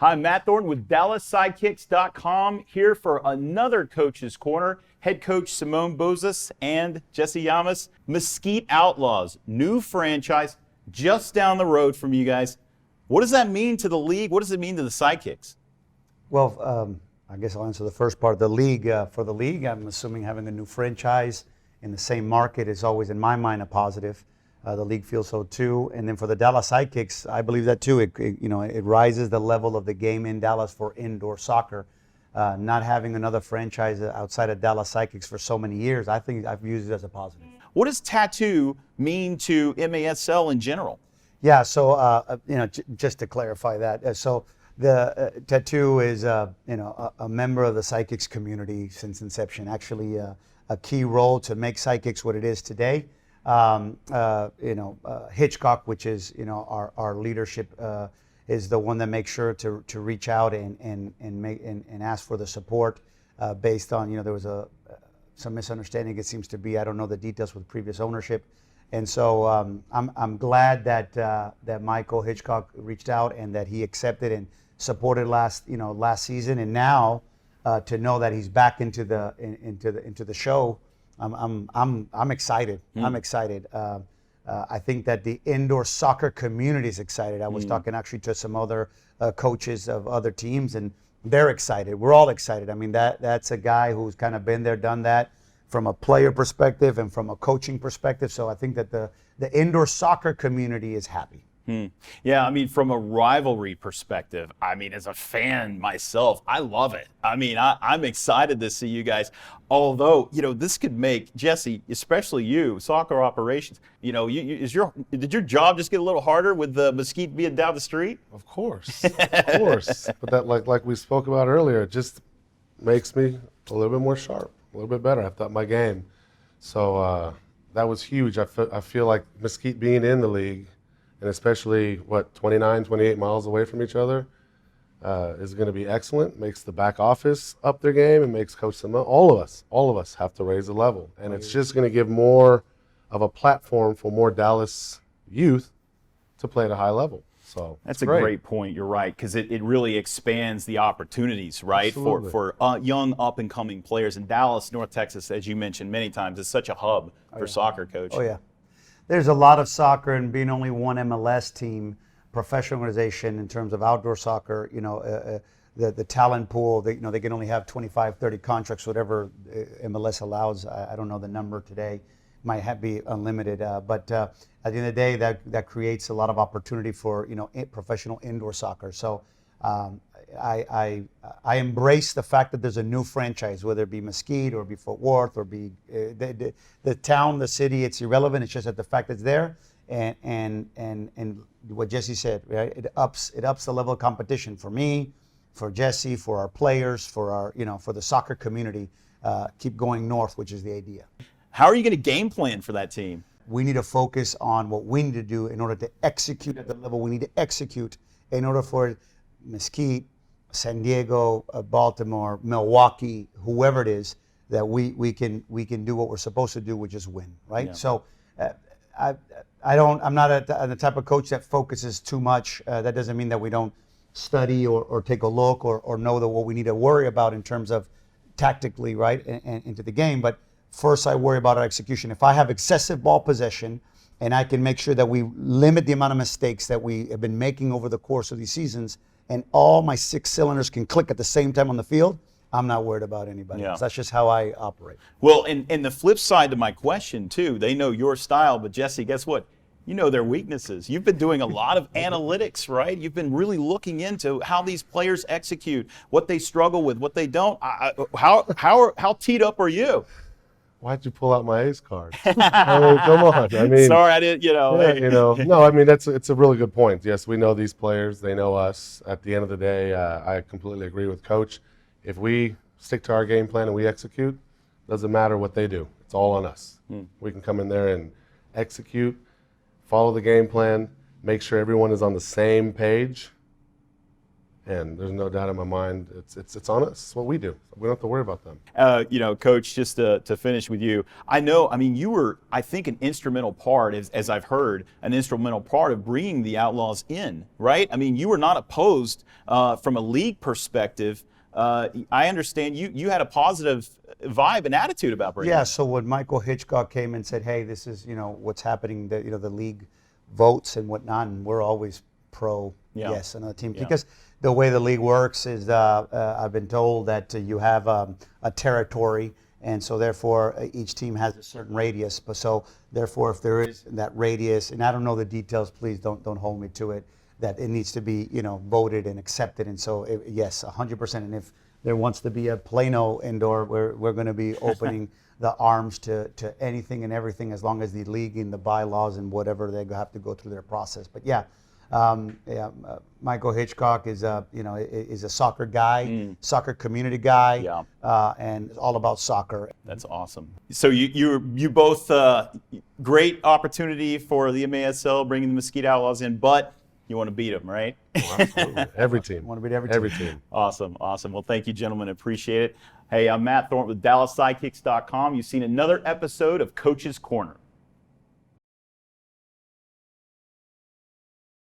Hi, I'm Matt Thornton with DallasSidekicks.com, here for another Coach's Corner. Head coach Símon Bozas and Jesse Llamas. Mesquite Outlaws, new franchise just down the road from you guys. What does that mean to the league? What does it mean to the Sidekicks? Well, I guess I'll answer the first part. The league, for the league, I'm assuming having a new franchise in the same market is always, in my mind, a positive. The league feels so too. And then for the Dallas Sidekicks, I believe that too. It rises the level of the game in Dallas for indoor soccer. Not having another franchise outside of Dallas Sidekicks for so many years, I think I've used it as a positive. What does tattoo mean to MASL in general? Yeah, so just to clarify that, so the tattoo is a member of the Sidekicks community since inception. Actually, a key role to make Sidekicks what it is today. Hitchcock, which is our leadership, is the one that makes sure to reach out and ask for the support based on there was some misunderstanding. It seems to be, I don't know the details with previous ownership, and so I'm glad that Michael Hitchcock reached out and that he accepted and supported last season, and now to know that he's back into the show. I'm excited. I'm excited. I think that the indoor soccer community is excited. I was talking actually to some other coaches of other teams, and they're excited. We're all excited. I mean, that's a guy who's kind of been there, done that, from a player perspective and from a coaching perspective. So I think that the indoor soccer community is happy. Yeah, I mean, from a rivalry perspective, I mean, as a fan myself, I love it. I mean, I'm excited to see you guys. Although, this could make, Jesse, especially you, soccer operations, did your job just get a little harder with the Mesquite being down the street? Of course, of course. But that, like we spoke about earlier, it just makes me a little bit more sharp, a little bit better. I've upped my game. So that was huge. I feel like Mesquite being in the league, and especially, 29, 28 miles away from each other, is going to be excellent. Makes the back office up their game, and makes Coach Símon, all of us have to raise the level. And it's just going to give more of a platform for more Dallas youth to play at a high level. So that's a great point. You're right, because it really expands the opportunities, right, Absolutely. for young up-and-coming players. In Dallas, North Texas, as you mentioned many times, is such a hub for soccer coaching. Oh, yeah. There's a lot of soccer, and being only one MLS team, professional organization in terms of outdoor soccer, the talent pool, they can only have 25, 30 contracts, whatever MLS allows. I don't know the number today. Might be unlimited, but at the end of the day, that creates a lot of opportunity for professional indoor soccer. So I embrace the fact that there's a new franchise, whether it be Mesquite or be Fort Worth or be the town, the city. It's irrelevant. It's just that the fact that it's there, and what Jesse said, right? It ups the level of competition for me, for Jesse, for our players, for our for the soccer community. Keep going north, which is the idea. How are you going to game plan for that team? We need to focus on what we need to do in order to execute at the level we need to execute in order for Mesquite, San Diego, Baltimore, Milwaukee, whoever it is, that we can do what we're supposed to do, which is win, right? Yeah. So I'm not the type of coach that focuses too much. That doesn't mean that we don't study or take a look or know that what we need to worry about in terms of tactically, right, and into the game. But first, I worry about our execution. If I have excessive ball possession and I can make sure that we limit the amount of mistakes that we have been making over the course of these seasons, and all my 6 cylinders can click at the same time on the field, I'm not worried about anybody else. That's just how I operate. Well, and the flip side to my question, too, they know your style, but Jesse, guess what? You know their weaknesses. You've been doing a lot of analytics, right? You've been really looking into how these players execute, what they struggle with, what they don't. How teed up are you? Why'd you pull out my ace card? I mean, come on. I mean, sorry, I didn't. No, I mean it's a really good point. Yes, we know these players. They know us. At the end of the day, I completely agree with Coach. If we stick to our game plan and we execute, doesn't matter what they do. It's all on us. We can come in there and execute, follow the game plan, make sure everyone is on the same page, And there's no doubt in my mind, it's on us. It's what we do. We don't have to worry about them. Coach, just to finish with you, you were, I think, an instrumental part, as I've heard, an instrumental part of bringing the Outlaws in, right? I mean, you were not opposed from a league perspective. I understand you had a positive vibe and attitude about bringing Yeah, it. so when Michael Hitchcock came and said, hey, this is, what's happening, the league votes and whatnot, and we're always pro yes on the team. Yeah. Because the way the league works is I've been told that you have a territory, and so therefore each team has a certain radius. But so therefore, if there is that radius, and I don't know the details, please don't hold me to it, that it needs to be voted and accepted. And so yes, 100%. And if there wants to be a Plano indoor, we're going to be opening the arms to anything and everything, as long as the league and the bylaws and whatever, they have to go through their process. But yeah. Michael Hitchcock is a soccer guy, soccer community guy, and it's all about soccer. That's awesome. So you both great opportunity for the MASL bringing the Mesquite Outlaws in, but you want to beat them, right? Oh, absolutely. Every team. Want to beat every team. Awesome. Well, thank you, gentlemen. Appreciate it. Hey, I'm Matt Thornton with DallasSidekicks.com. You've seen another episode of Coach's Corner.